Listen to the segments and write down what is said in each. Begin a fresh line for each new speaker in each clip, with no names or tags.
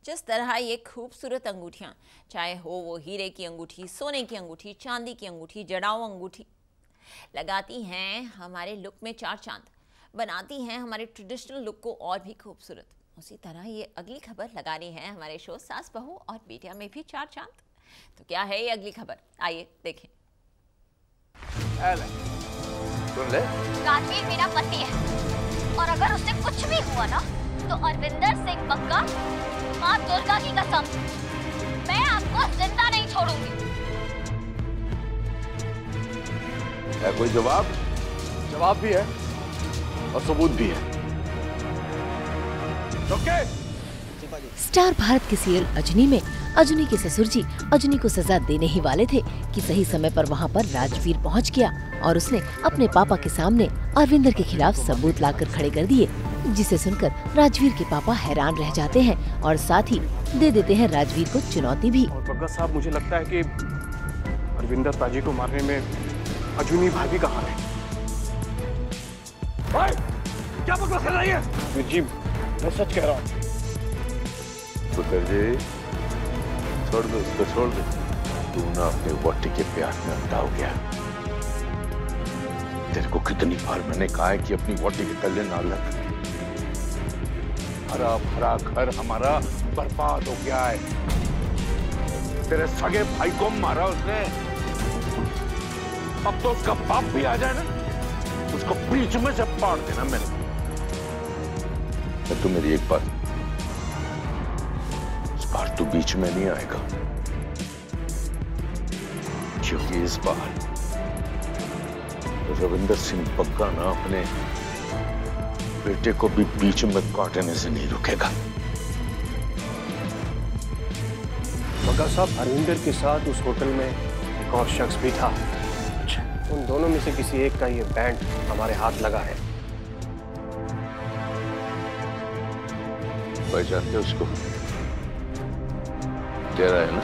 जिस तरह ये खूबसूरत अंगूठियां, चाहे हो वो हीरे की अंगूठी, सोने की अंगूठी, चांदी की अंगूठी, जड़ाऊ अंगूठी, लगाती हैं हमारे लुक में चार चांद, बनाती हैं हमारे ट्रेडिशनल लुक को और भी खूबसूरत। उसी तरह ये अगली खबर लगा रही है हमारे शो सास बहू और बेटिया में भी चार चांद। तो क्या है ये अगली खबर, आइए देखें।
सुन ले,
राजवीर मेरा पति है और अगर उससे कुछ भी हुआ ना तो अरविंदर सिंह बग्गा, माँ दुर्गा की कसम, मैं आपको जिंदा नहीं छोड़ूंगी।
है कोई जवाब?
जवाब भी है और सबूत भी है।
स्टार भारत के सीरियल अजनी में अजनी के ससुर जी अजनी को सजा देने ही वाले थे कि सही समय पर वहां पर राजवीर पहुंच गया और उसने अपने पापा के सामने अरविंदर के खिलाफ सबूत लाकर खड़े कर दिए, जिसे सुनकर राजवीर के पापा हैरान रह जाते हैं और साथ ही दे देते हैं राजवीर को चुनौती भी।
और बग्गा साहब, मुझे लगता है कि अरविंदर ताजी को मारने में अजनी भाभी का हाथ है। क्या बकवास कर रही है? जी, मैं सच कह रहा हूँ।
पुत्र जी, छोड़ दो उसको, छोड़ दो। तू ना अपने वोटी के प्यार में अंधा हो गया। तेरे को कितनी बार मैंने कहा है कि अपनी वोटी के तले ना लग। हरा भरा घर हमारा बर्बाद हो गया है। तेरे सगे भाई को मारा उसने। अब तो उसका बाप भी आ जाए ना, उसको बीच में से फाड़ देना मैंने। तो मेरी एक बात, इस बार तू बीच में नहीं आएगा, क्योंकि इस बार रविंदर सिंह बग्गा ना अपने बेटे को भी बीच में काटने से नहीं रुकेगा।
बग्गा साहब, अरविंदर के साथ उस होटल में एक और शख्स भी था। उन दोनों में से किसी एक का ये बैंड हमारे हाथ लगा है।
पहचानते उसको? तेरा है ना?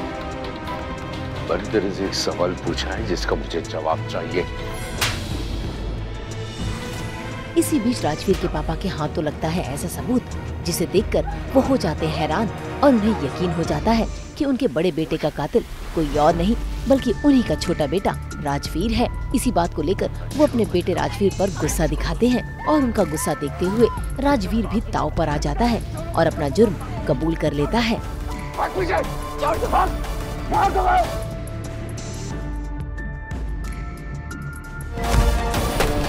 पर तेरे से एक सवाल पूछा है जिसका मुझे जवाब चाहिए।
इसी बीच राजवीर के पापा के हाथ तो लगता है ऐसा सबूत जिसे देखकर वो हो जाते हैं हैरान और उन्हें यकीन हो जाता है कि उनके बड़े बेटे का कातिल कोई और नहीं बल्कि उन्हीं का छोटा बेटा राजवीर है। इसी बात को लेकर वो अपने बेटे राजवीर पर गुस्सा दिखाते हैं और उनका गुस्सा देखते हुए राजवीर भी ताव पर आ जाता है और अपना जुर्म कबूल कर लेता है।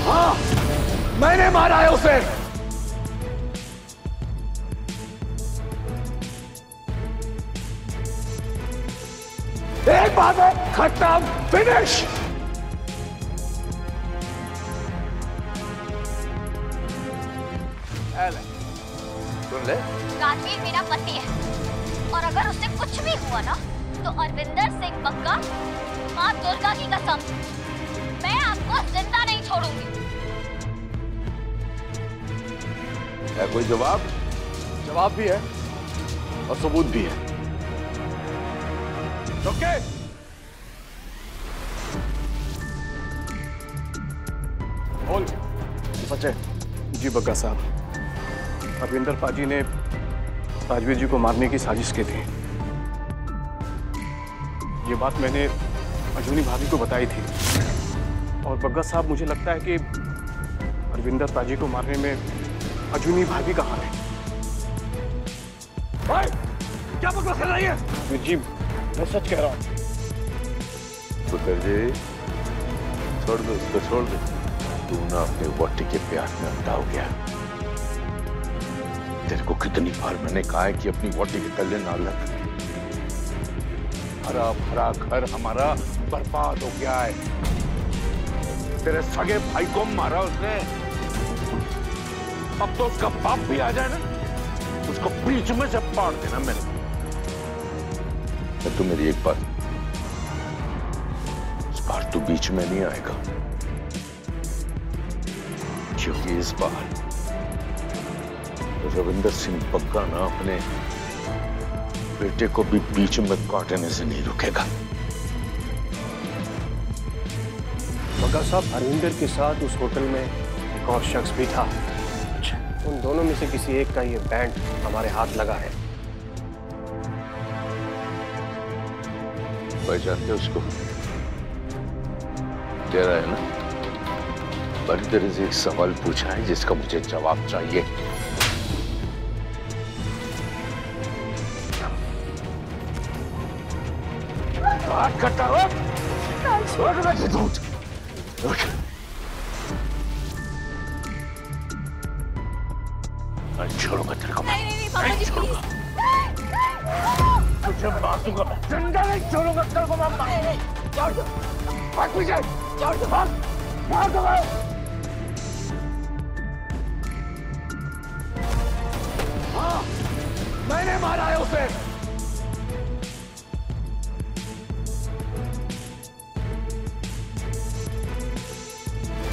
हाँ, मैंने मारा है उसे। एक बात है, खत्म, फिनिश।
सुन ले,
राजवीर मेरा पति है और अगर उससे कुछ भी हुआ ना तो अरविंदर सिंह बग्गा, माँ दुर्गा की कसम, मैं आपको जिंदा नहीं छोड़ूंगी।
है कोई जवाब?
जवाब भी है और सबूत भी है। ओके, बोल। सच है जी बग्गा साहब, अरविंदर पाजी ने राजवीर जी को मारने की साजिश की थी। ये बात मैंने अजूनी भाभी को बताई थी। और बग्गा साहब, मुझे लगता है कि अरविंदर पाजी को मारने में अजूनी भाभी का हाथ है। क्या बकवास कर रही है? जी, मैं सच कह रहा हूँ।
पुत्र जी, छोड़ दो उसको, छोड़ दो। तू ना अपने वोटी के प्यार में अंधा हो गया। तेरे को कितनी बार मैंने कहा है कि अपनी वोटी के तले ना लग। हरा भरा घर हमारा बर्बाद हो गया है। तेरे सगे भाई को मारा उसने। अब तो उसका बाप भी आ जाए ना, उसको बीच में से फाड़ देना मैंने। तो मेरी एक बात, इस बार तू बीच में नहीं आएगा, क्योंकि इस बार रविंदर सिंह बग्गा ना अपने बेटे को भी बीच में काटने से नहीं रुकेगा।
बग्गा साहब, अरविंदर के साथ उस होटल में एक और शख्स भी था। उन दोनों में से किसी एक का ये बैंड हमारे हाथ लगा है।
पहचानते उसको? तेरा है ना? मैंने तेरे से एक सवाल पूछा है जिसका मुझे जवाब चाहिए। बात करता हो? छोड़ूंगा तेरे को।
नहीं पापा जी प्लीज।
तुझे मारूंगा, जिंदा नहीं छोड़ूंगा तेरे को। मामा छोड़ दो, भाग पीछे, छोड़ दो, भाग, मार दो। हाँ, मैंने मारा है उसे।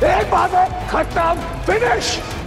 एक बात है, खत्म, फिनिश।